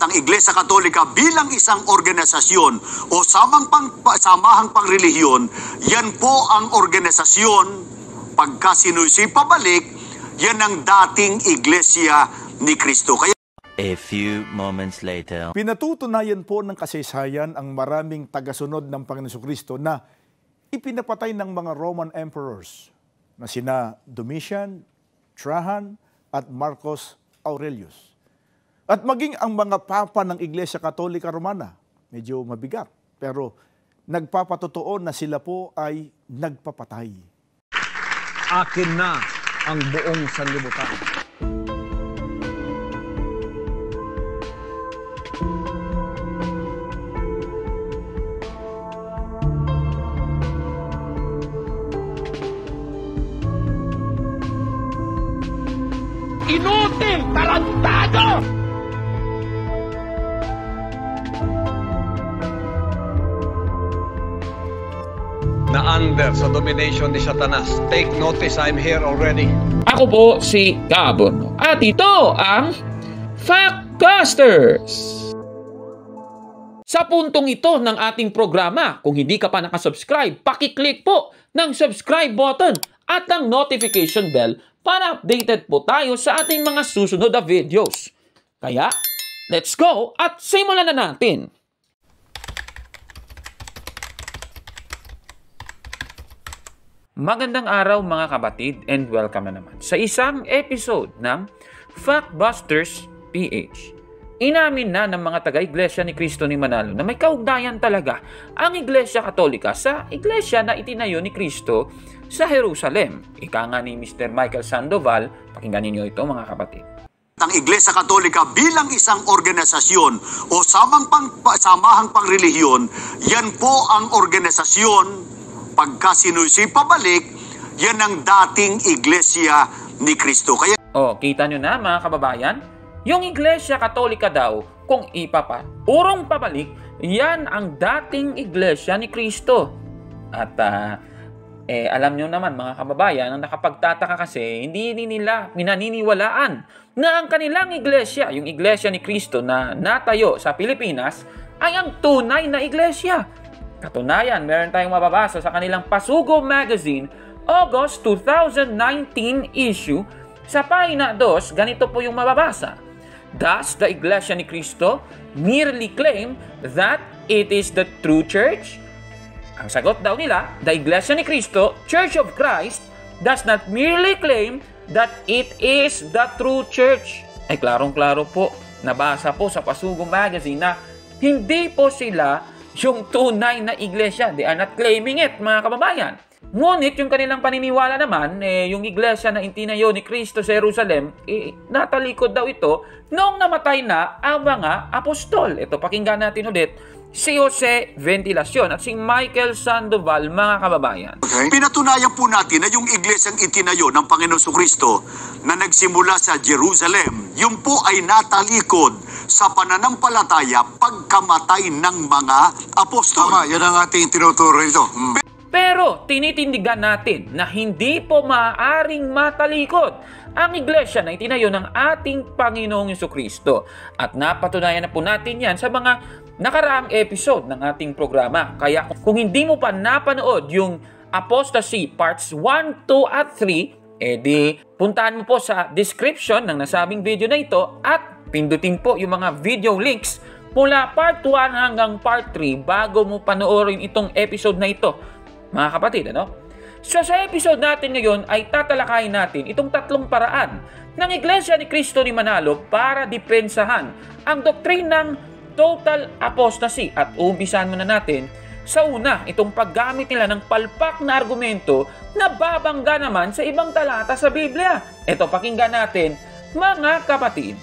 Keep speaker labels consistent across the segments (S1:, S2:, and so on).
S1: ang Iglesia Katolika bilang isang organisasyon o samahang pangrelihiyon, yan po ang organisasyon pagka sinusi pabalik, yan ang dating Iglesia ni Kristo. Kaya
S2: a few moments later.
S3: Pinatutunayan po ng kasaysayan ang maraming tagasunod ng Panginoon Kristo na ipinapatay ng mga Roman emperors na sina Domitian, Trajan at Marcos Aurelius. At maging ang mga papa ng Iglesia Katolika Romana, medyo mabigat, pero nagpapatotoo na sila po ay nagpapatay.
S4: Akin na ang buong sanlibutan.
S5: Inutil! Tarantado!
S4: Na under sa domination ni Satanas. Take notice, I'm here already.
S5: Ako po si Gabon. At ito ang Factbusters! Sa puntong ito ng ating programa, kung hindi ka pa nakasubscribe, pakiclick po ng subscribe button at ang notification bell para updated po tayo sa ating mga susunod na videos. Kaya, let's go at simulan na natin! Magandang araw mga kabatid and welcome na naman sa isang episode ng Factbusters PH. Inamin na ng mga taga-Iglesia ni Cristo ni Manalo na may kaugnayan talaga ang Iglesia Katolika sa Iglesia na itinayo ni Cristo sa Jerusalem. Ika nga ni Mr. Michael Sandoval, pakinggan ninyo ito mga kapatid.
S1: Ang Iglesia Katolika bilang isang organisasyon o samahang pangrelihiyon, yan po ang organisasyon pagka sinusi pabalik, yan ang dating Iglesia ni Kristo. Kaya
S5: kita nyo na mga kababayan, yung Iglesia Katolika daw, kung urong pabalik, yan ang dating Iglesia ni Kristo. At alam nyo naman mga kababayan, ang nakapagtataka kasi, hindi nila minaniniwalaan na ang kanilang Iglesia, yung Iglesia ni Kristo na natayo sa Pilipinas, ay ang tunay na Iglesia. Katunayan, meron tayong mababasa sa kanilang Pasugo Magazine, August 2019 issue, sa pahina 2, ganito po yung mababasa. Does the Iglesia ni Cristo merely claim that it is the true church? Ang sagot daw nila, the Iglesia ni Cristo, Church of Christ, does not merely claim that it is the true church. Ay klarong-klaro po, nabasa po sa Pasugo Magazine na hindi po sila yung tunay na iglesia. They are not claiming it, mga kababayan. Ngunit yung kanilang paniniwala naman, yung iglesia na itinayo ni Cristo sa Jerusalem, natalikod daw ito noong namatay na ang mga apostol. Ito, pakinggan natin ulit si Jose Ventilacion at si Michael Sandoval, mga kababayan.
S1: okay, pinatunayan po natin na yung iglesyang itinayo ng Panginoon Kristo na nagsimula sa Jerusalem, yun po ay natalikod sa pananampalataya pagkamatay ng mga apostol.
S6: Tama, yan ang ating tinuturo ito.
S5: Pero tinitindigan natin na hindi po maaaring matalikod ang iglesia na itinayo ng ating Panginoong Jesucristo. At napatunayan na po natin yan sa mga nakaraang episode ng ating programa. Kaya kung hindi mo pa napanood yung Apostasy Parts 1, 2 at 3, edi puntahan mo po sa description ng nasabing video na ito at pindutin po yung mga video links mula Part 1 hanggang Part 3 bago mo panoorin itong episode na ito. Mga kapatid, ano? So sa episode natin ngayon ay tatalakayin natin itong tatlong paraan ng Iglesia ni Cristo ni Manalo para depensahan ang doktrinang total apostasy. At uumpisahan muna natin sa una, itong paggamit nila ng palpak na argumento na babangga naman sa ibang talata sa Biblia. Ito, pakinggan natin, mga kapatid.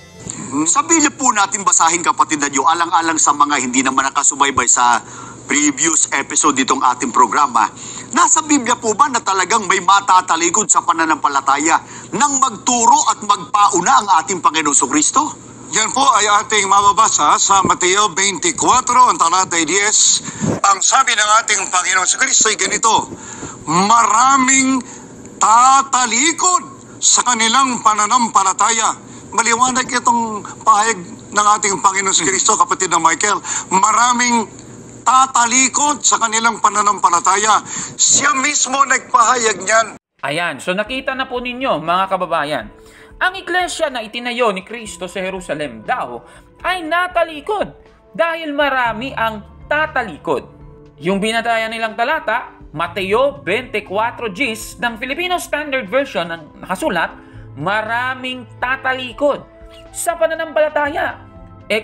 S1: Sa Biblia po natin basahin, kapatid na nyo, alang-alang sa mga hindi naman nakasubaybay sa previous episode ditong ating programa, nasa Biblia po ba na talagang may matatalikod sa pananampalataya nang magturo at magpauna ang ating Panginoong Kristo?
S6: Yan po ay ating mababasa sa Mateo 24, ang talatay 10. Ang sabi ng ating Panginoon sa Kristo ay ganito, maraming tatalikod sa kanilang pananampalataya. Maliwanag itong pahayag ng ating Panginoon Kristo, kapatid na Michael, maraming tatalikod sa kanilang pananampalataya. Siya mismo nagpahayag niyan.
S5: Ayan, so nakita na po ninyo mga kababayan, ang iglesia na itinayo ni Kristo sa Jerusalem daw ay natalikod dahil marami ang tatalikod. Yung binatayan nilang talata, Mateo 24:10 ng Filipino Standard Version ang nakasulat, maraming tatalikod sa pananampalataya.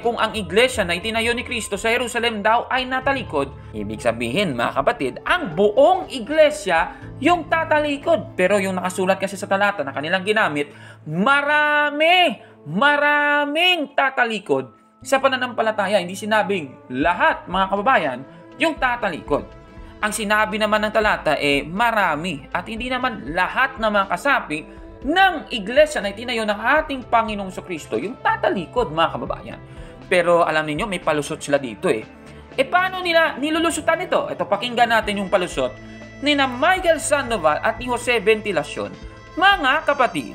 S5: Kung ang iglesia na itinayo ni Kristo sa Jerusalem daw ay natalikod, ibig sabihin mga kapatid, ang buong iglesia yung tatalikod. Pero yung nakasulat kasi sa talata na kanilang ginamit, maraming tatalikod sa pananampalataya. Hindi sinabing lahat mga kababayan yung tatalikod. Ang sinabi naman ng talata marami at hindi naman lahat na mga kasapi ng iglesia na itinayo ng ating Panginoong Kristo yung tatalikod mga kababayan. Pero alam niyo may palusot sila dito paano nila nilulusutan ito? Ito, pakinggan natin yung palusot ni na Michael Sandoval at ni Jose Ventilacion, mga kapatid.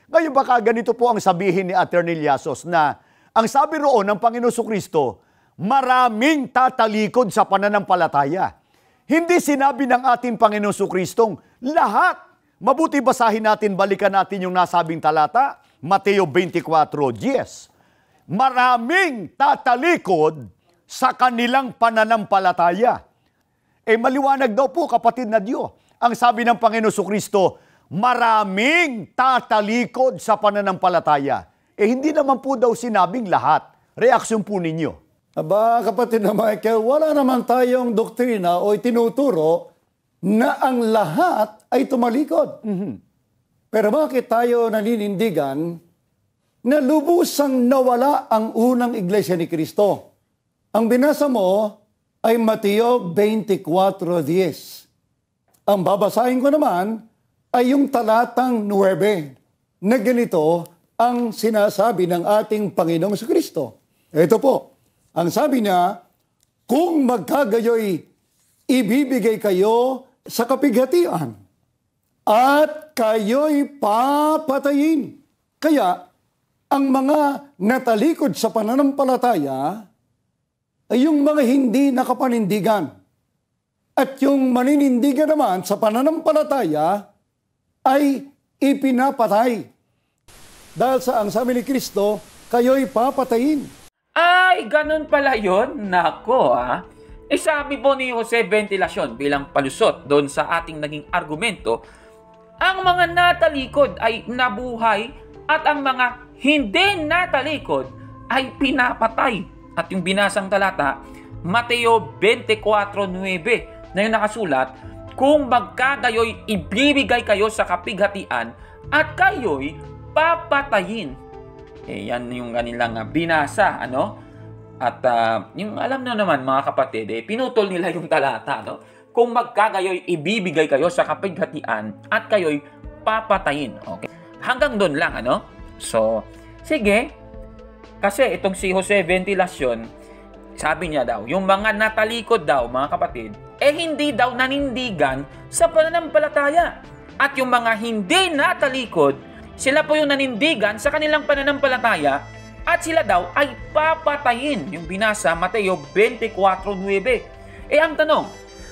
S7: Ngayon baka ganito po ang sabihin ni Attorney Llasos na ang sabi roon ng Panginoon Kristo, maraming tatalikod sa pananampalataya. Hindi sinabi ng ating Panginoon Kristong lahat. Mabuti basahin natin, balikan natin yung nasabing talata, Mateo 24:10. Maraming tatalikod sa kanilang pananampalataya. Maliwanag daw po kapatid na Diyo. Ang sabi ng Panginoon Kristo, maraming tatalikod sa pananampalataya. Hindi naman po daw sinabing lahat. Reaksyon po ninyo.
S8: Aba, kapatid na Michael, wala naman tayong doktrina o itinuturo na ang lahat ay tumalikod. Pero bakit tayo naninindigan na lubusang nawala ang unang iglesia ni Kristo? Ang binasa mo ay Mateo 24:10. Ang babasahin ko naman ay yung talatang 9 na ganito ang sinasabi ng ating Panginoong Kristo. Ito po, ang sabi niya, kung magkagayoy, ibibigay kayo sa kapighatian at kayo'y papatayin. Kaya, ang mga natalikod sa pananampalataya ay yung mga hindi nakapanindigan. At yung maninindigan naman sa pananampalataya ay ipinapatay. Dahil sa ang sabi ni Kristo, kayo'y papatayin.
S5: Ay, ganun pala yun? Nako sabi po ni Jose Ventilacion bilang palusot doon sa ating naging argumento, ang mga natalikod ay nabuhay at ang mga hindi natalikod ay pinapatay. At yung binasang talata, Mateo 24:9 na yung nakasulat, kung magkagayoy, ibibigay kayo sa kapighatian at kayo'y papatayin. Yan yung kanilang binasa, At yung alam nyo naman mga kapatid, pinutol nila yung talata, Kung magkagayoy, ibibigay kayo sa kapighatian at kayo'y papatayin. Okay. Hanggang doon lang, So, sige. Kasi itong si Jose Ventilacion, sabi niya daw, yung mga natalikod daw, mga kapatid, hindi daw nanindigan sa pananampalataya. At yung mga hindi natalikod, sila po yung nanindigan sa kanilang pananampalataya at sila daw ay papatayin. Yung binasa, Mateo 24:9. Ang tanong,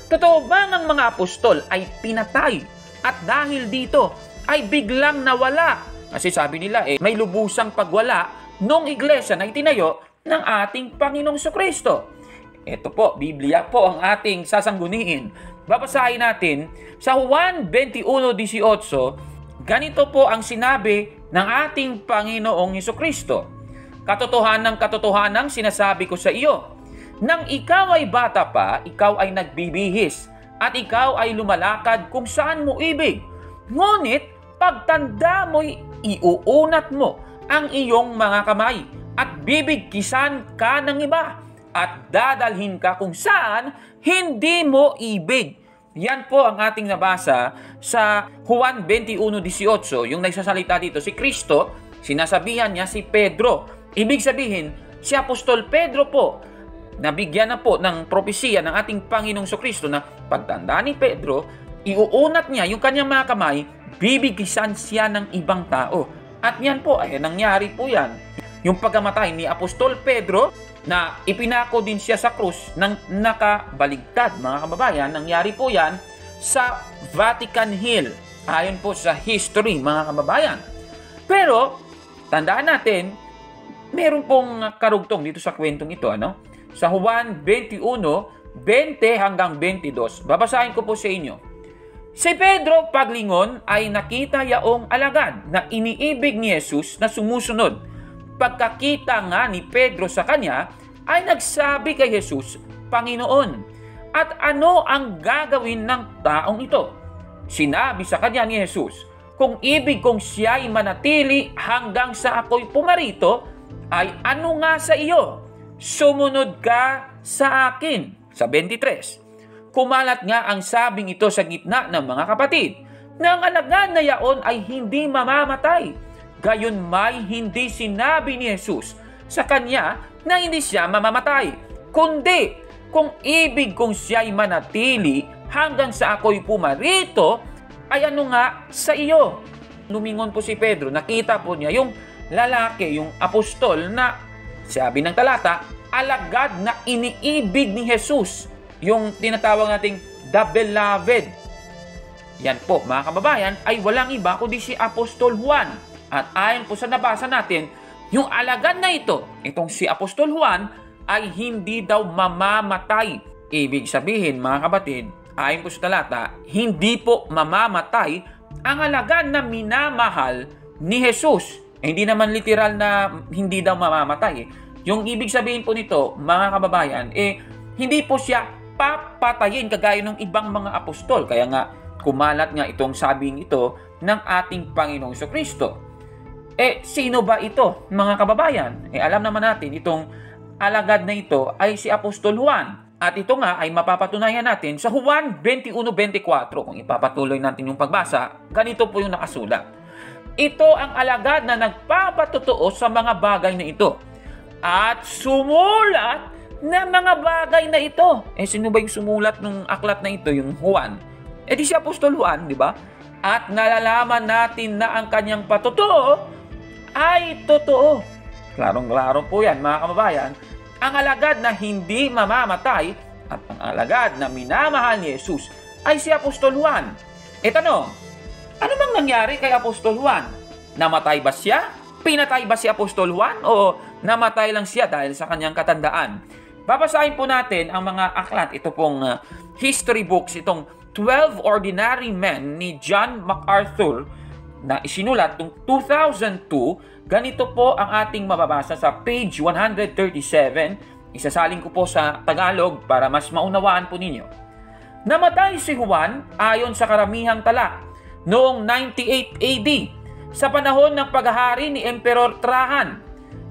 S5: totoo ba ng mga apostol ay pinatay at dahil dito ay biglang nawala? Kasi sabi nila may lubusang pagwala nung iglesia na itinayo ng ating Panginoong Kristo. Ito po, Biblia po ang ating sasangguniin. Babasahin natin sa Juan 21:18, ganito po ang sinabi ng ating Panginoong Kristo. Katotohanang sinasabi ko sa iyo, nang ikaw ay bata pa, ikaw ay nagbibihis, at ikaw ay lumalakad kung saan mo ibig. Ngunit, pagtanda mo'y iuunat mo ang iyong mga kamay, at bibigkisan ka ng iba, at dadalhin ka kung saan hindi mo ibig. Yan po ang ating nabasa sa Juan 21:18, yung nagsasalita dito si Kristo, sinasabihan niya si Pedro. Ibig sabihin, si Apostol Pedro po, nabigyan na po ng propesiya ng ating Panginoong Kristo na pagtanda ni Pedro, iuunat niya yung kanyang mga kamay, bibigkisan siya ng ibang tao. At yan po, nangyari po yan. yung pagkamatay ni Apostol Pedro na ipinako din siya sa krus ng nakabaligtad. Mga kababayan, nangyari po yan sa Vatican Hill. Ayon po sa history, mga kababayan. Pero, tandaan natin, meron pong karugtong dito sa kwentong ito. Sa Juan 21:20 hanggang 22. Babasahin ko po sa inyo. Si Pedro paglingon ay nakita yaong alagad na iniibig ni Jesus na sumusunod. Pagkakita nga ni Pedro sa kanya, ay nagsabi kay Jesus, Panginoon, at ano ang gagawin ng taong ito? Sinabi sa kanya ni Jesus, kung ibig kong siya'y manatili hanggang sa ako'y pumarito, ay ano nga sa iyo? Sumunod ka sa akin. Sa 23. Kumalat nga ang sabing ito sa gitna ng mga kapatid, na ang alagad na yaon ay hindi mamamatay. Gayon may hindi sinabi ni Jesus sa kanya na hindi siya mamamatay, kundi kung ibig kong siya'y manatili hanggang sa ako'y pumarito, ay ano nga sa iyo? Lumingon po si Pedro, nakita po niya yung lalaki, yung apostol na, sabi ng talata, alagad na iniibig ni Jesus. Yung tinatawag nating the beloved. Yan po, mga kababayan, ay walang iba kundi si Apostol Juan. At ayon po sa nabasa natin, yung alagad na ito, itong si Apostol Juan, ay hindi daw mamamatay. Ibig sabihin, mga kapatid, ayon po sa talata, hindi po mamamatay ang alagad na minamahal ni Jesus. Hindi naman literal na hindi daw mamamatay. Yung ibig sabihin po nito, mga kababayan, hindi po siya papatayin kagaya ng ibang mga apostol. Kaya nga, kumalat nga itong sabing ito ng ating Panginoong Jesucristo. Sino ba ito, mga kababayan? Alam naman natin, itong alagad na ito ay si Apostol Juan. At ito nga ay mapapatunayan natin sa Juan 21:24. Kung ipapatuloy natin yung pagbasa, ganito po yung nakasulat. Ito ang alagad na nagpapatotoo sa mga bagay na ito. At sumulat na mga bagay na ito. Sino ba yung sumulat ng aklat na ito? Yung Juan. Di si Apostol Juan, di ba? At nalalaman natin na ang kanyang patotoo ay totoo. Klarong-klaro po yan, mga kababayan. Ang alagad na hindi mamamatay at ang alagad na minamahal ni Jesus ay si Apostol Juan. Tanong, ano bang nangyari kay Apostol Juan? Namatay ba siya? Pinatay ba si Apostol Juan? O namatay lang siya dahil sa kanyang katandaan? Babasahin po natin ang mga aklat. Ito pong history books, itong 12 Ordinary Men ni John MacArthur na isinulat noong 2002. Ganito po ang ating mababasa sa page 137. Isasalin ko po sa Tagalog para mas maunawaan po ninyo. Namatay si Juan ayon sa karamihang tala noong 98 AD sa panahon ng paghahari ni Emperor Trajan.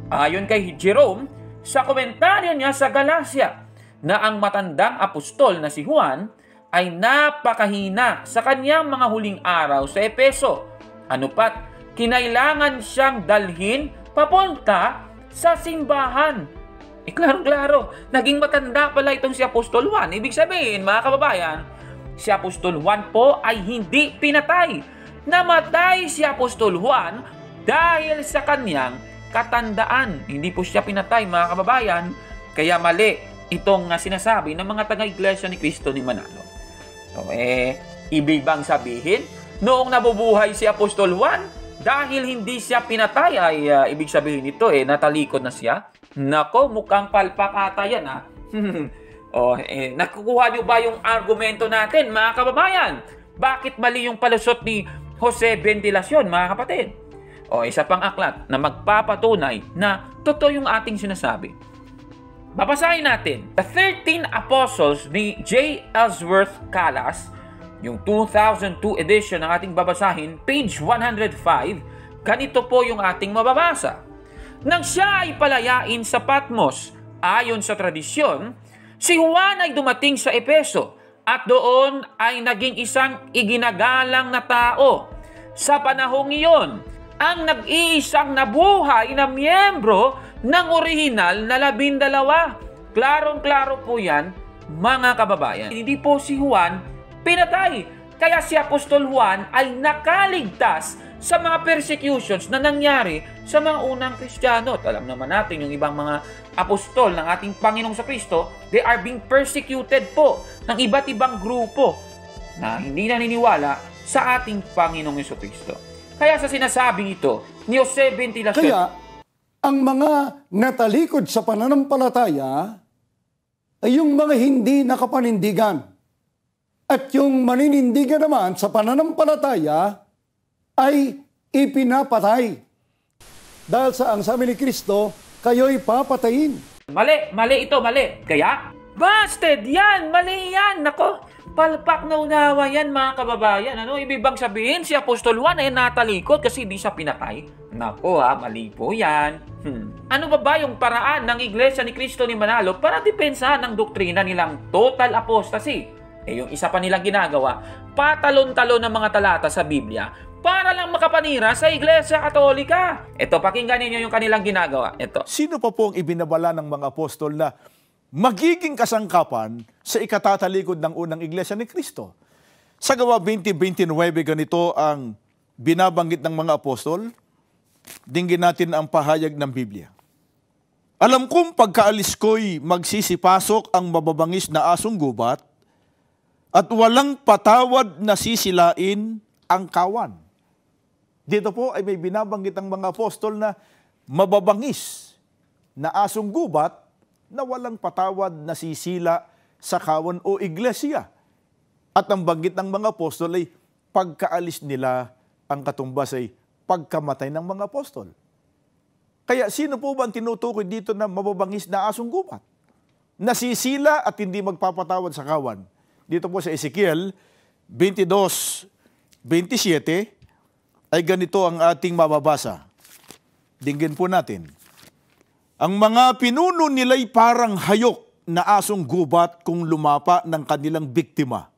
S5: Ayon kay Jerome, sa komentaryo niya sa Galacia, na ang matandang apostol na si Juan ay napakahina sa kanyang mga huling araw sa Efeso. Ano pat, kinailangan siyang dalhin papunta sa simbahan. Klaro-klaro, naging matanda pala itong si Apostol Juan. Ibig sabihin, mga kababayan, si Apostol Juan po ay hindi pinatay. Namatay si Apostol Juan dahil sa kanyang katandaan. Hindi po siya pinatay, mga kababayan. Kaya mali itong sinasabi ng mga taga-iglesia ni Cristo ni Manalo. Ibig bang sabihin, noong nabubuhay si Apostol Juan, dahil hindi siya pinatay, ay ibig sabihin nito, natalikod na siya? Nako, mukhang palpak ata yan, ha? Nakukuha niyo ba yung argumento natin, mga kababayan? Bakit mali yung palusot ni Jose Ventilacion, mga kapatid? Isa pang aklat na magpapatunay na totoo yung ating sinasabi. Babasahin natin. The 13 Apostles ni J. Ellsworth Kalas, yung 2002 edition ng ating babasahin, page 105, ganito po yung ating mababasa. Nang siya ay palayain sa Patmos, ayon sa tradisyon, si Juan ay dumating sa Efeso at doon ay naging isang iginagalang na tao. Sa panahong iyon, ang nag-iisang nabuhay na miyembro ng orihinal na 12. Klarong-klaro po yan, mga kababayan. Hindi po si Juan pinatay. Kaya si Apostol Juan ay nakaligtas sa mga persecutions na nangyari sa mga unang Kristiyano. At alam naman natin yung ibang mga apostol ng ating Panginoong Kristo, they are being persecuted po ng iba't ibang grupo na hindi naniniwala sa ating Panginoong Kristo. Kaya sa sinasabing ito ni Jose Ventilacion,
S8: Kaya, ang mga natalikod sa pananampalataya ay yung mga hindi nakapanindigan. At yung maninindigan naman sa pananampalataya ay ipinapatay. Dahil sa ang sabi ni Kristo, kayo'y papatayin.
S5: mali ito, mali. Kaya, busted yan, mali yan. Nako, palpak na unawa yan mga kababayan. Ano, ibig bang sabihin si Apostol Juan ay natalikod kasi di siya pinatay? Nako mali po yan. Ano ba yung paraan ng Iglesia ni Cristo ni Manalo para depensahan ang doktrina nilang total apostasy? Yung isa pa nilang ginagawa, patalon-talon ng mga talata sa Biblia para lang makapanira sa Iglesia Katolika. Ito, pakinggan ninyo yung kanilang ginagawa. Ito.
S3: Sino pa po ang ibinabala ng mga apostol na magiging kasangkapan sa ikatatalikod ng unang Iglesia ni Cristo? Sa Gawa 20:29, ganito ang binabanggit ng mga apostol. Dinggin natin ang pahayag ng Biblia. Alam kong pagkaalis ko'y magsisipasok ang mababangis na asong gubat at walang patawad na sisilain ang kawan. Dito po ay may binabanggit ang mga apostol na mababangis na asong gubat na walang patawad na sisila sa kawan o iglesia. At ang banggit ng mga apostol ay pagkaalis nila, ang katumbas ay pagkamatay ng mga apostol. Kaya sino po ba ang tinutukoy dito na mababangis na asong gubat? Nasisila at hindi magpapatawad sa kawan. Dito po sa Ezekiel 22:27 ay ganito ang ating mababasa. Dinggin po natin. Ang mga pinuno nila'y parang hayok na asong gubat kung lumapa ng kanilang biktima.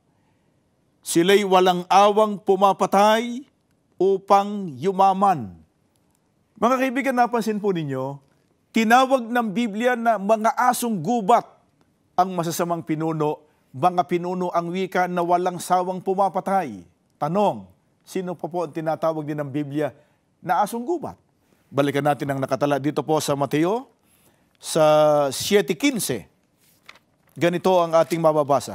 S3: Sila'y walang awang pumapatay upang yumaman. Mga kaibigan, napansin po ninyo, tinawag ng Biblia na mga asong gubat ang masasamang pinuno. Mga pinuno ang wika na walang sawang pumapatay. Tanong, sino pa po ang tinatawag din ng Biblia na asong gubat? Balikan natin ang nakatala dito po sa Mateo, sa 7:15. Ganito ang ating mababasa.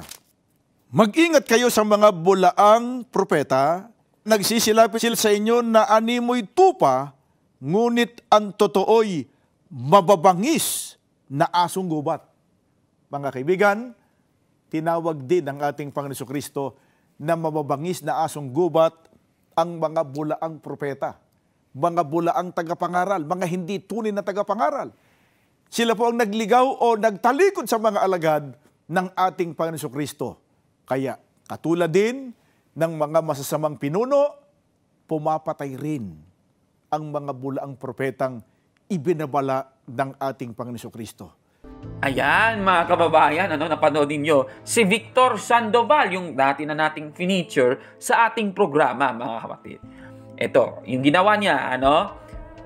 S3: Mag-ingat kayo sa mga bulaang propeta, nagsisilapit sila sa inyo na animoy tupa, ngunit ang totoo'y mababangis na asong gubat. Mga kaibigan, tinawag din ng ating Panginoon Jesucristo na mababangis na asong gubat ang mga bulaang propeta, mga bulaang tagapangaral, mga hindi tunay na tagapangaral. Sila po ang nagligaw o nagtalikod sa mga alagad ng ating Panginoon Jesucristo. Kaya katulad din ng mga masasamang pinuno, pumapatay rin ang mga bulaang propetang ibinabala ng ating Panginoon Jesucristo.
S5: Ayan mga kababayan, napanood ninyo si Victor Sandoval, yung dati na nating feature sa ating programa, mga kapatid. Ito, yung ginawa niya,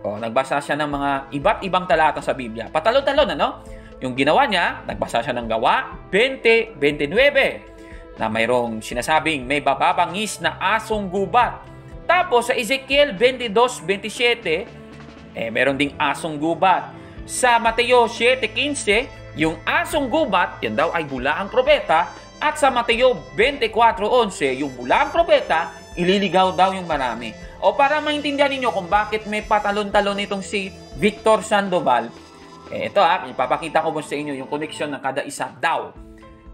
S5: nagbasa siya ng mga iba't ibang talata sa Biblia. Patalon-talon, Yung ginawa niya, nagbasa siya ng Gawa 20:29 na mayroong sinasabing may bababangis na asong gubat. Tapos sa Ezekiel 22:27, meron ding asong gubat. Sa Mateo 7:15, yung asong gubat, yan daw ay bulaang propeta. At sa Mateo 24:11, yung bulaang propeta, ililigaw daw yung marami. O para maintindihan ninyo kung bakit may patalon-talon itong si Victor Sandoval, ito ipapakita ko sa inyo yung connection ng kada isa daw.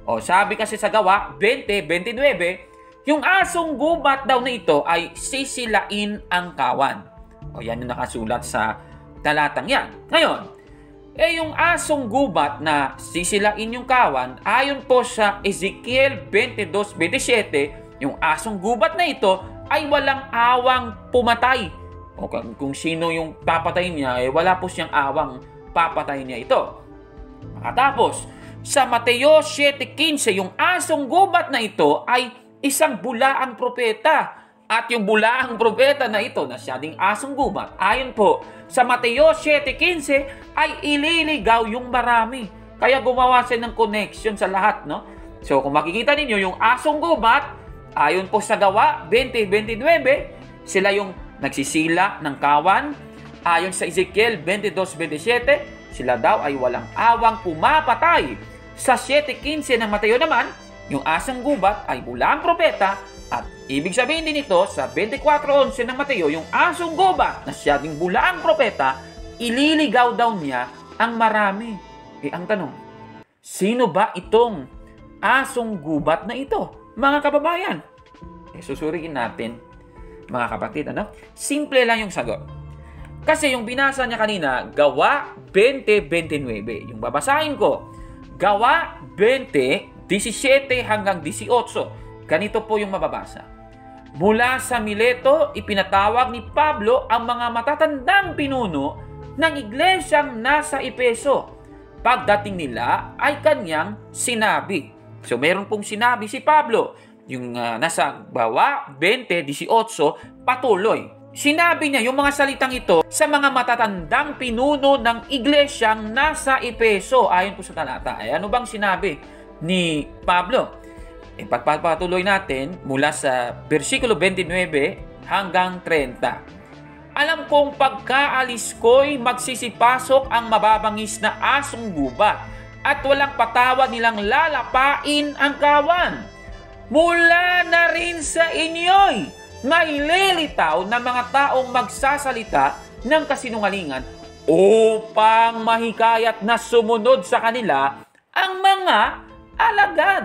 S5: O sabi kasi sa Gawa 20:29, yung asong gubat daw na ito ay sisilain ang kawan. O yan yung nakasulat sa talatang yan. Ngayon, yung asong gubat na sisilain yung kawan, ayon po sa Ezekiel 22:27, yung asong gubat na ito ay walang awang pumatay. O kung sino yung papatayin niya, wala po siyang awang papatayin niya ito. Makatapos, sa Mateo 7:15, yung asong gubat na ito ay isang bulaang propeta. At yung bulaang propeta na ito, na siya ding asong gubat, ayon po sa Mateo 7:15, ay ililigaw yung marami. Kaya gumawa siya ng connection sa lahat, So kung makikita ninyo, yung asong gubat, ayon po sa Gawa 20:29, sila yung nagsisila ng kawan. Ayon sa Ezekiel 22:27, sila daw ay walang awang pumapatay. Sa 7:15 ng Mateo naman, yung asang gubat ay bulaang propeta, at ibig sabihin din ito sa 24:11 ng Mateo, yung asong gubat na siya ding bulaang propeta, ililigaw daw niya ang marami. Ang tanong, sino ba itong asong gubat na ito, mga kababayan? Susuriin natin, mga kapatid, ano? Simple lang yung sagot. Kasi yung binasa niya kanina, Gawa 20:29. Yung babasahin ko, Gawa 20:17 hanggang 18. Ganito po yung mababasa. Mula sa Mileto, ipinatawag ni Pablo ang mga matatandang pinuno ng iglesyang nasa Efeso. Pagdating nila ay kanyang sinabi. So meron pong sinabi si Pablo. Yung nasa Gawa 20:18, patuloy. Sinabi niya yung mga salitang ito sa mga matatandang pinuno ng iglesyang nasa Efeso. Ayon po sa talata. Ano bang sinabi ni Pablo? Pagpapatuloy natin mula sa versikulo 29 hanggang 30. Alam kong pagkaalis ko'y magsisipasok ang mababangis na asong gubat at walang patawad nilang lalapain ang kawan. Mula na rin sa inyo'y maililitaw na mga taong magsasalita ng kasinungalingan upang mahikayat na sumunod sa kanila ang mga alagad.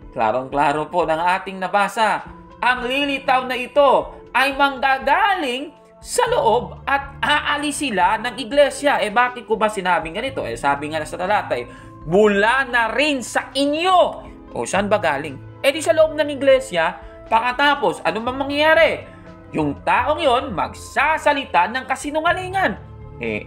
S5: Klarong-klaro po ng ating nabasa. Ang lilitaw na ito ay manggagaling sa loob at aalis sila ng iglesia. Bakit ko ba sinabing ganito? Sabi nga sa talata, mula na rin sa inyo. Saan ba galing? Di sa loob ng iglesia. Pagkatapos, ano bang mangyayari? Yung taong yon magsasalita ng kasinungalingan.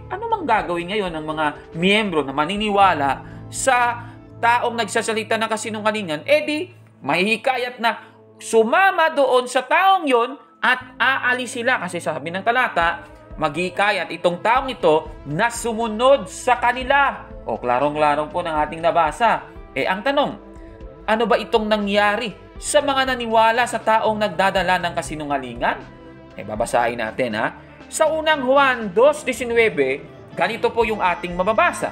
S5: Ano mang gagawin ngayon ng mga miyembro na maniniwala sa taong nagsasalita ng kasinungalingan? Di mahihikayat na sumama doon sa taong yon at aalis sila. Kasi sabi ng talata, maghihikayat itong taong ito na sumunod sa kanila. Klarong-klarong po ng ating nabasa. Ang tanong, ano ba itong nangyari sa mga naniwala sa taong nagdadala ng kasinungalingan? Babasahin natin, ha. Sa unang Juan 2:19, ganito po yung ating mababasa.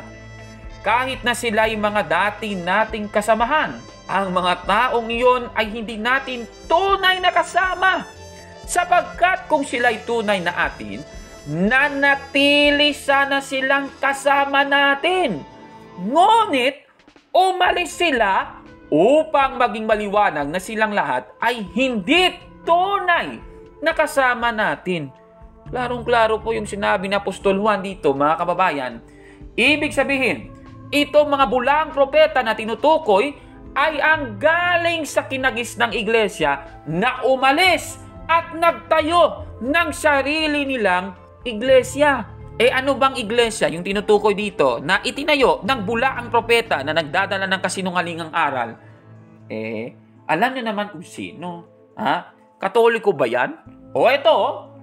S5: Kahit na sila'y mga dati nating kasamahan, ang mga taong iyon ay hindi natin tunay na kasama, sapagkat kung sila'y tunay na atin, nanatili sana silang kasama natin. Ngunit, umalis sila upang maging maliwanag na silang lahat ay hindi tunay na kasama natin. Klarong-klaro po yung sinabi ni Apostol Juan dito, mga kababayan. Ibig sabihin, itong mga bulaang propeta na tinutukoy ay ang galing sa kinagis ng iglesia na umalis at nagtayo ng sarili nilang iglesia. Ano bang iglesia yung tinutukoy dito na itinayo ng bulaang propeta na nagdadala ng kasinungalingang aral? Alam niyo naman kung sino. Katoliko ba yan? Ito,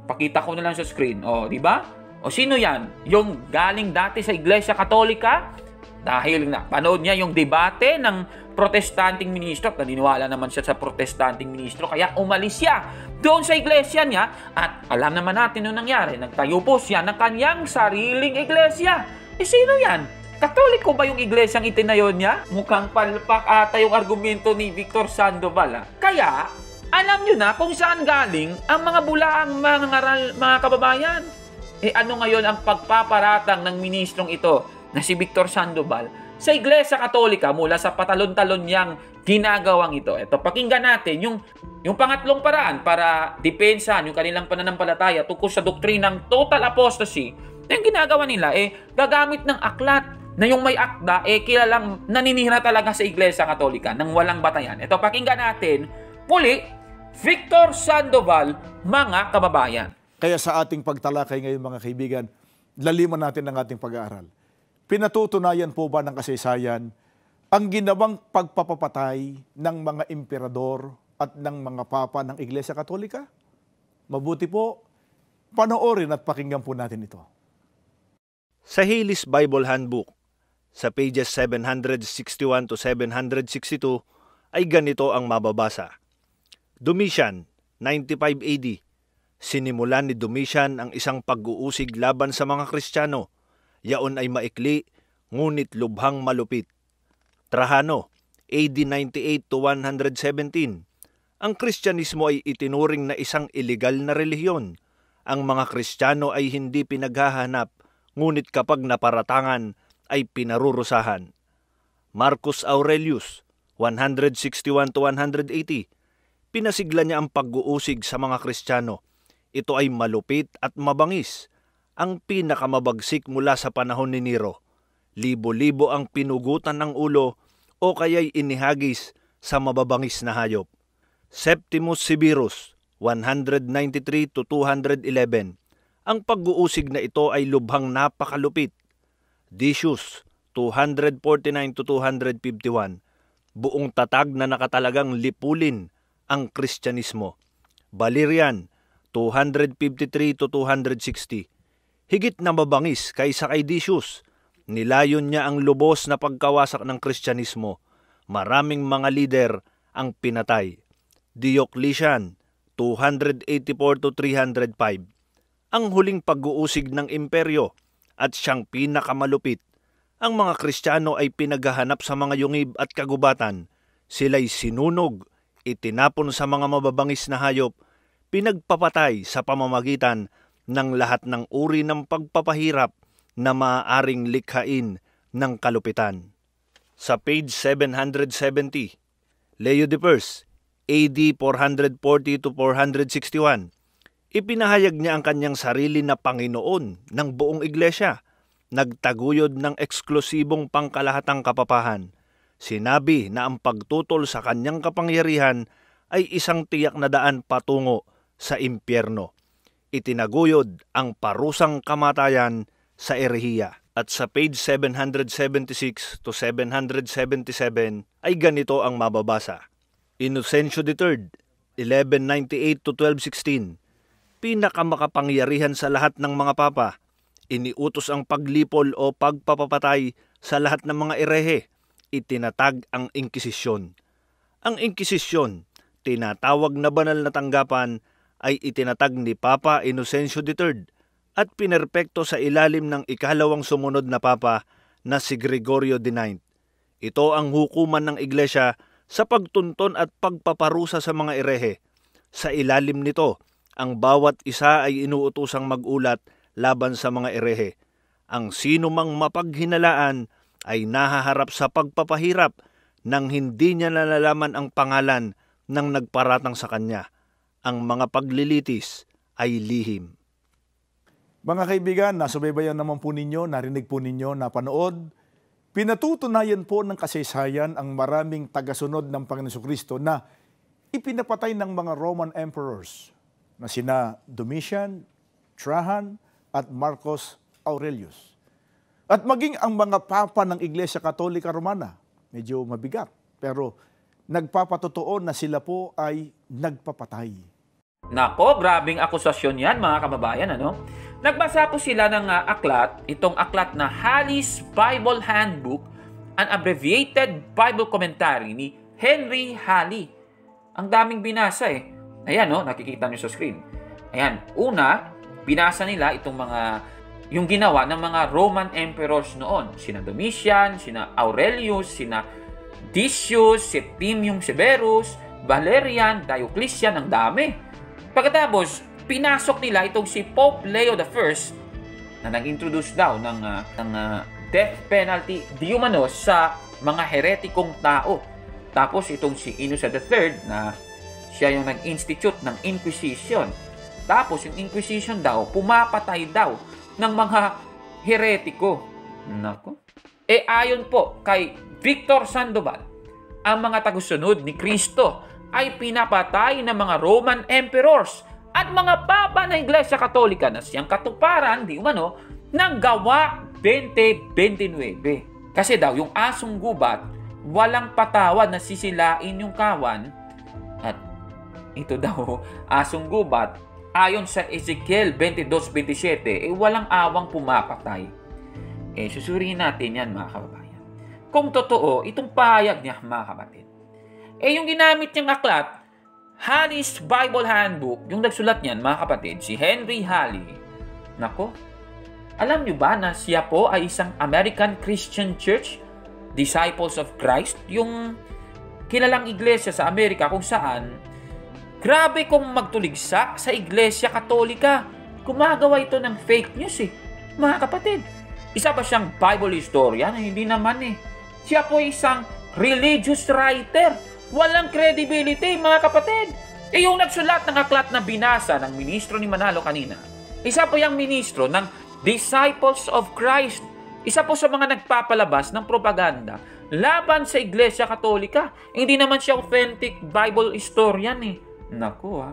S5: pakita ko na lang sa screen. Di ba? Sino yan? Yung galing dati sa Iglesia Katolika? Dahil panood niya yung debate ng protestanting ministro at naniniwala naman siya sa protestanting ministro, kaya umalis siya doon sa iglesia niya at alam naman natin yung nangyari. Nagtayo po siya ng kanyang sariling iglesia. Sino yan? Katoliko ba yung iglesyang itinayo niya? Mukhang palpak ata yung argumento ni Victor Sandoval. Kaya, alam nyo na kung saan galing ang mga bulaang mga ngaral, mga kababayan. Ano ngayon ang pagpaparatang ng ministrong ito na si Victor Sandoval sa Iglesia Katolika mula sa patalon-talon niyang ginagawang ito? Pakinggan natin yung pangatlong paraan para depensahan yung kanilang pananampalataya tungkol sa doktrinang total apostasy. Yung ginagawa nila, gagamit ng aklat na yung may akda, kilalang naninira talaga sa Iglesia Katolika nang walang batayan. Pakinggan natin muli, Victor Sandoval, mga kababayan.
S3: Kaya sa ating pagtalakay ngayon, mga kaibigan, laliman natin ang ating pag-aaral. Pinatutunayan po ba ng kasaysayan ang ginawang pagpapapatay ng mga emperador at ng mga papa ng Iglesia Katolika? Mabuti po, panoorin at pakinggan po natin ito.
S9: Sa Hayles Bible Handbook, sa pages 761 to 762, ay ganito ang mababasa. Domitian, 95 AD, Sinimulan ni Domitian ang isang pag-uusig laban sa mga Kristiyano. Yaon ay maikli, ngunit lubhang malupit. Trajano, AD 98 to 117. Ang Kristyanismo ay itinuring na isang illegal na relihiyon. Ang mga Kristiyano ay hindi pinaghahanap, ngunit kapag naparatangan ay pinarurusahan. Marcus Aurelius, 161 to 180. Pinasigla niya ang pag-uusig sa mga Kristiyano. Ito ay malupit at mabangis, ang pinakamabagsik mula sa panahon ni Nero. Libo-libo ang pinugutan ng ulo o kaya'y inihagis sa mababangis na hayop. Septimus Severus, 193 to 211. Ang pag-uusig na ito ay lubhang napakalupit. Decius, 249 to 251. Buong tatag na nakatalagang lipulin ang Kristyanismo. Valerian, 253 to 260. Higit na mabangis kaysa kay Decius. Nilayon niya ang lubos na pagkawasak ng Kristyanismo. Maraming mga lider ang pinatay. Diocletian, 284 to 305. Ang huling pag-uusig ng imperyo at siyang pinakamalupit. Ang mga Kristiyano ay pinaghahanap sa mga yungib at kagubatan. Sila'y sinunog, itinapon sa mga mababangis na hayop, pinagpapatay sa pamamagitan ng lahat ng uri ng pagpapahirap na maaaring likhain ng kalupitan. Sa page 770, Leo I, AD 440 to 461, ipinahayag niya ang kanyang sarili na Panginoon ng buong iglesia, nagtaguyod ng eksklusibong pangkalahatang kapapahan. Sinabi na ang pagtutol sa kanyang kapangyarihan ay isang tiyak na daan patungo sa impyerno. Itinaguyod ang parusang kamatayan sa erehiya. At sa page 776 to 777 ay ganito ang mababasa. Inocencio III, 1198 to 1216. Pinakamakapangyarihan sa lahat ng mga papa. Iniutos ang paglipol o pagpapapatay sa lahat ng mga erehe. Itinatag ang Inkisisyon. Ang Inkisisyon, tinatawag na banal na tanggapan, ay itinatag ni Papa Inocencio III at pinerpekto sa ilalim ng ikalawang sumunod na Papa na si Gregorio IX. Ito ang hukuman ng Iglesia sa pagtunton at pagpaparusa sa mga erehe. Sa ilalim nito, ang bawat isa ay inuutusang mag-ulat laban sa mga erehe. Ang sino mang mapaghinalaan ay nahaharap sa pagpapahirap nang hindi niya nalalaman ang pangalan ng nagparatang sa kanya. Ang mga paglilitis ay lihim.
S3: Mga kaibigan, nasubaybayan naman po ninyo, narinig po ninyo, napanood. Pinatutunayan po ng kasaysayan ang maraming tagasunod ng Panginoon Jesucristo na ipinapatay ng mga Roman emperors na sina Domitian, Trajan at Marcus Aurelius. At maging ang mga papa ng Iglesia Katolika Romana, medyo mabigat, pero nagpapatotoo na sila po ay nagpapatay.
S5: Nako, grabing akusasyon yan mga kababayan, ano? Nagbasa po sila ng aklat, itong aklat na Halley's Bible Handbook, an abbreviated Bible commentary ni Henry Halley. Ang daming binasa eh. Ayan, no? Nakikita nyo sa screen. Ayan, una, binasa nila itong yung ginawa ng mga Roman emperors noon. Sina Domitian, sina Aurelius, sina Decius, Septimius Severus, Valerian, Diocletian, ang dami. Pagkatapos, pinasok nila itong si Pope Leo I na nag-introduce daw ng death penalty di umano sa mga heretikong tao. Tapos itong si Innocent III na siya yung nag-institute ng Inquisition. Tapos yung Inquisition daw, pumapatay daw ng mga heretiko. Nako. Ayon po kay Victor Sandoval, ang mga tagusunod ni Kristo ay pinapatay ng mga Roman emperors at mga papa ng Iglesia Katolika na siyang katuparan, di umano, ng Gawa 2029. Kasi daw, yung asong gubat, walang patawad na sisilain yung kawan. At ito daw, asong gubat, ayon sa Ezekiel 22:27, walang awang pumapatay. Susuriin natin yan, mga kababayan. Kung totoo, itong pahayag niya, mga kapatid. Yung ginamit niyang aklat, Halley's Bible Handbook, yung nagsulat niyan, mga kapatid, si Henry Halley. Nako, alam nyo ba na siya po ay isang American Christian Church, Disciples of Christ, yung kilalang iglesia sa Amerika kung saan grabe kung magtuligsa sa Iglesia Katolika. Gumagawa ito ng fake news mga kapatid. Isa ba siyang Bible historian? Hindi naman Siya po isang religious writer. Walang credibility, mga kapatid. Yung nagsulat ng aklat na binasa ng ministro ni Manalo kanina, isa po yung ministro ng Disciples of Christ. Isa po sa mga nagpapalabas ng propaganda laban sa Iglesia Katolika. Hindi naman siya authentic Bible historian Naku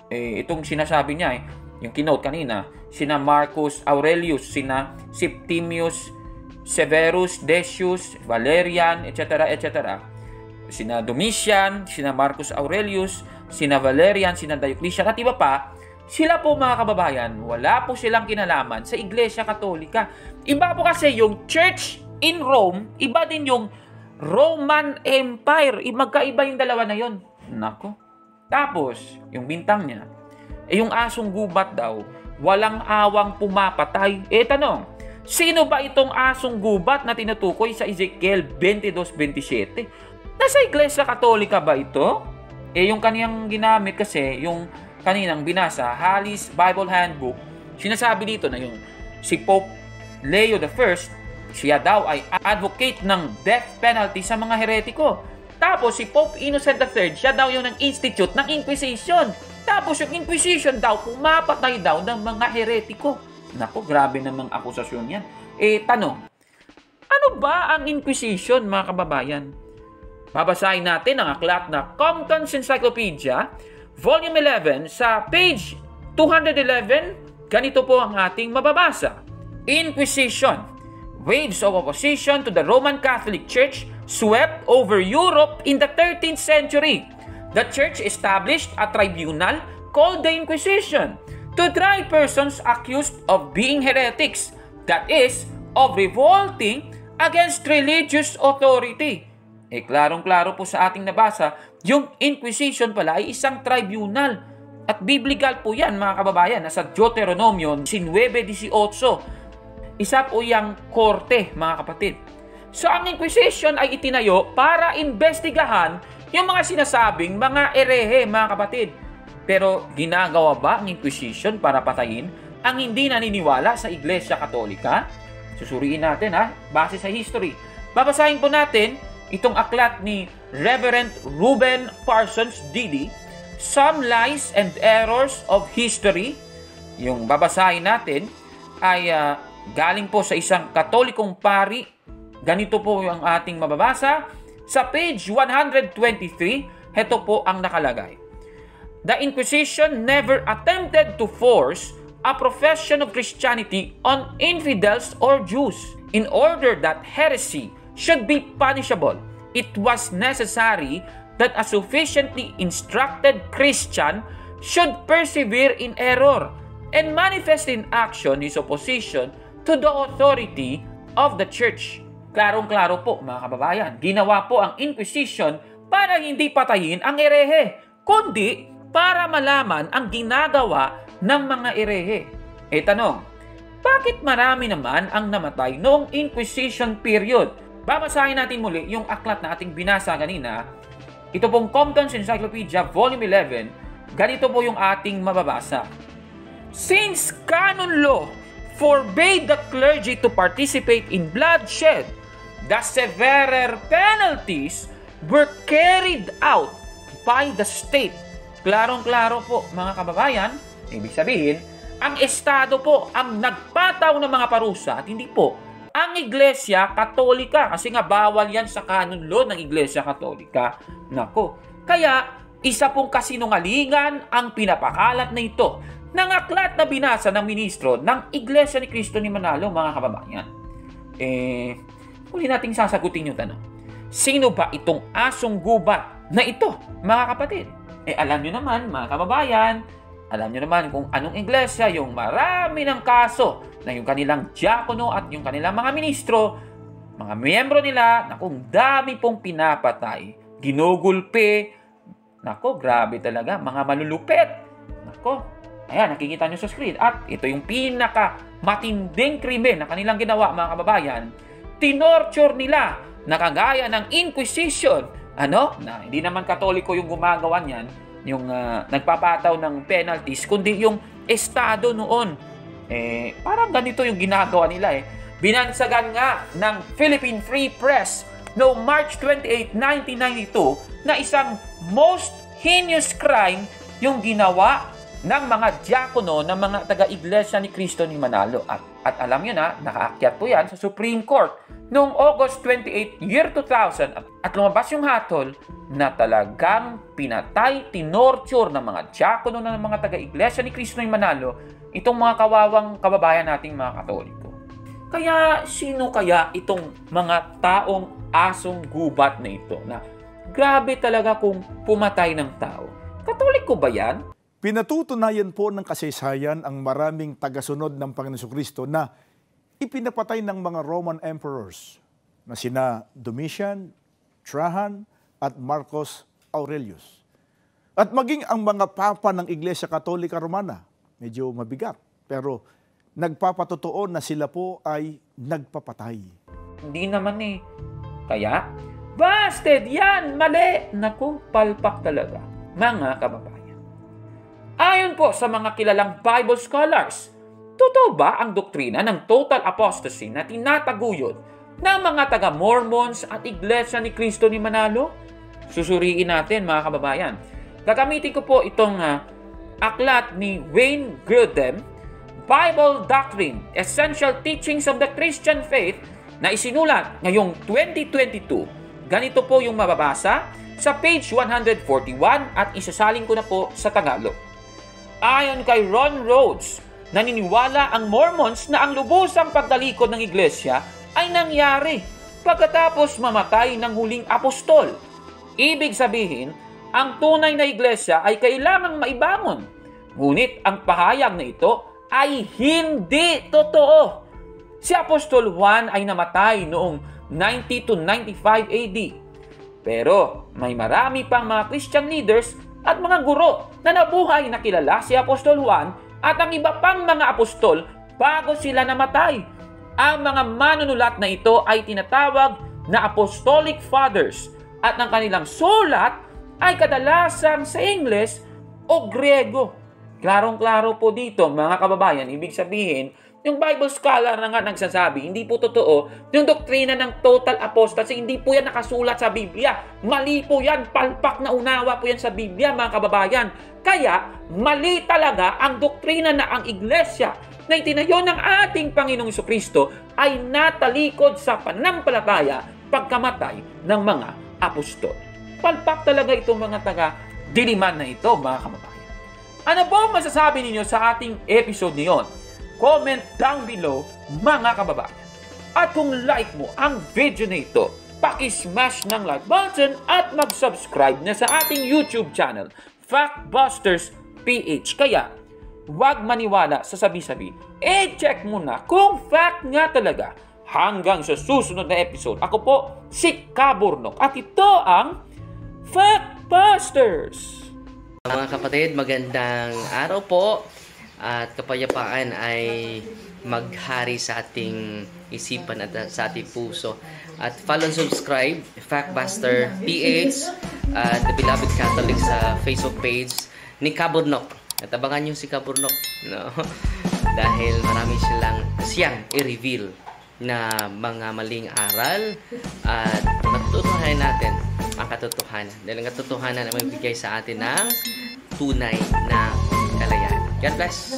S5: itong sinasabi niya yung kinote kanina, sina Marcus Aurelius, sina Septimius Severus, Decius, Valerian, etc., etc., sina Domitian, sina Marcus Aurelius, sina Valerian, sina Diocletian, at iba pa, sila po mga kababayan, wala po silang kinalaman sa Iglesia Katolika. Iba po kasi yung Church in Rome, iba din yung Roman Empire. Magkaiba yung dalawa na yon. Nako. Tapos, yung bintang niya, yung asong gubat daw, walang awang pumapatay. Tanong, sino ba itong asong gubat na tinutukoy sa Ezekiel 22:27? Nasa Iglesia Katolika ba ito? Yung kaniyang ginamit kasi, yung kaninang binasa, Halley's Bible Handbook, sinasabi dito na yung si Pope Leo I, siya daw ay advocate ng death penalty sa mga heretiko. Tapos si Pope Innocent III, siya daw yung nag-institute ng Inquisition. Tapos yung Inquisition daw, pumapatay daw ng mga heretiko. Naku, grabe namang akusasyon yan. Tanong, ano ba ang Inquisition, mga kababayan? Babasahin natin ang aklat na Compton's Encyclopedia, Volume 11, sa page 211, ganito po ang ating mababasa. Inquisition. Waves of opposition to the Roman Catholic Church swept over Europe in the 13th century. The Church established a tribunal called the Inquisition to try persons accused of being heretics, that is, of revolting against religious authority. Klarong-klaro po sa ating nabasa, yung Inquisition pala ay isang tribunal. At biblical po yan, mga kababayan, nasa Deuteronomio 9:18. Isa po yung korte, mga kapatid. So, ang Inquisition ay itinayo para investigahan yung mga sinasabing mga erehe, mga kapatid. Pero ginagawa ba ang Inquisition para patayin ang hindi naniniwala sa Iglesia Katolika? Susuriin natin base sa history. Babasahin po natin itong aklat ni Reverend Ruben Parsons Didi, Some Lies and Errors of History. Yung babasahin natin ay galing po sa isang Katolikong pari. Ganito po yung ating mababasa. Sa page 123, heto po ang nakalagay. The Inquisition never attempted to force a profession of Christianity on infidels or Jews. In order that heresy should be punishable, it was necessary that a sufficiently instructed Christian should persevere in error and manifest in action his opposition to the authority of the Church. Klarong-klaro po, mga kababayan, ginawa po ang Inquisition para hindi patayin ang erehe, kundi para malaman ang ginagawa ng mga erehe. Tanong, bakit marami naman ang namatay noong Inquisition period? Babasahin natin muli yung aklat na ating binasa kanina. Ito pong Compton's Encyclopedia, Volume 11. Ganito po yung ating mababasa. Since canon law forbade the clergy to participate in bloodshed, the severer penalties were carried out by the state. Klarong-klaro po, mga kababayan, ibig sabihin, ang Estado po ang nagpataw ng mga parusa at hindi po ang Iglesia Katolika. Kasi nga bawal yan sa canon law ng Iglesia Katolika. Nako, kaya isa pong kasinungalingan ang pinapakalat na ito ng aklat na binasa ng ministro ng Iglesia ni Cristo ni Manalo, mga kababayan. Huli nating sasagutin yung tanong. Sino ba itong asong gubat na ito, mga kapatid? Alam nyo naman, mga kababayan, alam nyo naman kung anong iglesia yung marami ng kaso na yung kanilang diakono at yung kanilang mga ministro, mga miyembro nila, na kung dami pong pinapatay, ginugulpi, Nako, grabe talaga. Mga malulupit. Nako, ayan, nakikita nyo sa screen. At ito yung pinaka matinding krimen na kanilang ginawa, mga kababayan. Tinorture nila na kagaya ng Inquisition. Na hindi naman Katoliko yung gumagawa niyan, yung nagpapataw ng penalties, kundi yung Estado noon. Parang ganito yung ginagawa nila Binansagan nga ng Philippine Free Press noong March 28, 1992 na isang most heinous crime yung ginawa ng mga diakono ng mga taga-Iglesia ni Cristo ni Manalo. At alam nyo na, nakaakyat po yan sa Supreme Court noong August 28, year 2000. At lumabas yung hatol na talagang pinatay, tinorture ng mga diakono ng mga taga-Iglesia ni Cristo ni Manalo itong mga kawawang kababayan nating mga Katoliko. Kaya sino kaya itong mga taong asong gubat na ito na grabe talaga kung pumatay ng tao? Katoliko ba yan?
S3: Pinatutunayan po ng kasaysayan ang maraming tagasunod ng Panginoon Kristo na ipinapatay ng mga Roman emperors na sina Domitian, Trajan at Marcos Aurelius. At maging ang mga papa ng Iglesia Katolika Romana, medyo mabigat, pero nagpapatotoo na sila po ay nagpapatay.
S5: Hindi naman Kaya, busted yan! Mali! Naku, palpak talaga, mga kababayan. Ayon po sa mga kilalang Bible scholars, totoo ba ang doktrina ng total apostasy na tinataguyod ng mga taga-Mormons at Iglesia ni Cristo ni Manalo? Susuriin natin, mga kababayan. Gagamitin ko po itong aklat ni Wayne Grudem, Bible Doctrine, Essential Teachings of the Christian Faith, na isinulat ngayong 2022. Ganito po yung mababasa sa page 141 at isasalin ko na po sa Tagalog. Ayon kay Ron Rhodes, naniniwala ang Mormons na ang lubusang pagtalikod ng Iglesia ay nangyari pagkatapos mamatay ng huling apostol. Ibig sabihin, ang tunay na Iglesia ay kailangang maibangon. Ngunit ang pahayag na ito ay hindi totoo. Si Apostol Juan ay namatay noong 90 to 95 AD. Pero may marami pang mga Christian leaders at mga guro na nabuhay na kilala si Apostol Juan at ang iba pang mga apostol bago sila namatay. Ang mga manunulat na ito ay tinatawag na Apostolic Fathers at ang kanilang sulat ay kadalasan sa Ingles o Grego. Klarong-klaro po dito, mga kababayan, ibig sabihin, yung Bible scholar na nga nagsasabi, hindi po totoo, yung doktrina ng total apostasy, hindi po yan nakasulat sa Biblia. Mali po yan, palpak na unawa po yan sa Biblia, mga kababayan. Kaya, mali talaga ang doktrina na ang Iglesia na itinayo ng ating Panginoong Jesucristo ay natalikod sa pananampalataya pagkamatay ng mga apostol. Palpak talaga itong mga taga-diliman na ito, mga kababayan. Ano po masasabi ninyo sa ating episode niyon? Comment down below, mga kababayan. At kung like mo ang video na ito, paki-smash ng like button at mag-subscribe na sa ating YouTube channel, Factbusters PH. Kaya, huwag maniwala sa sabi-sabi. check mo na kung fact nga talaga. Hanggang sa susunod na episode, ako po si Kaburnok at ito ang Factbusters!
S10: Mga kapatid, magandang araw po at kapayapaan ay maghari sa ating isipan at sa ating puso. At follow and subscribe, Factbuster PH, The Beloved Catholic sa Facebook page ni Kaburnok. At abangan nyo si Kaburnok, no? Dahil marami siyang i-reveal na mga maling aral at matutunan natin ang katotohanan. Dahil ang katotohanan ay magbigay sa atin ng tunay na kalayaan. God bless!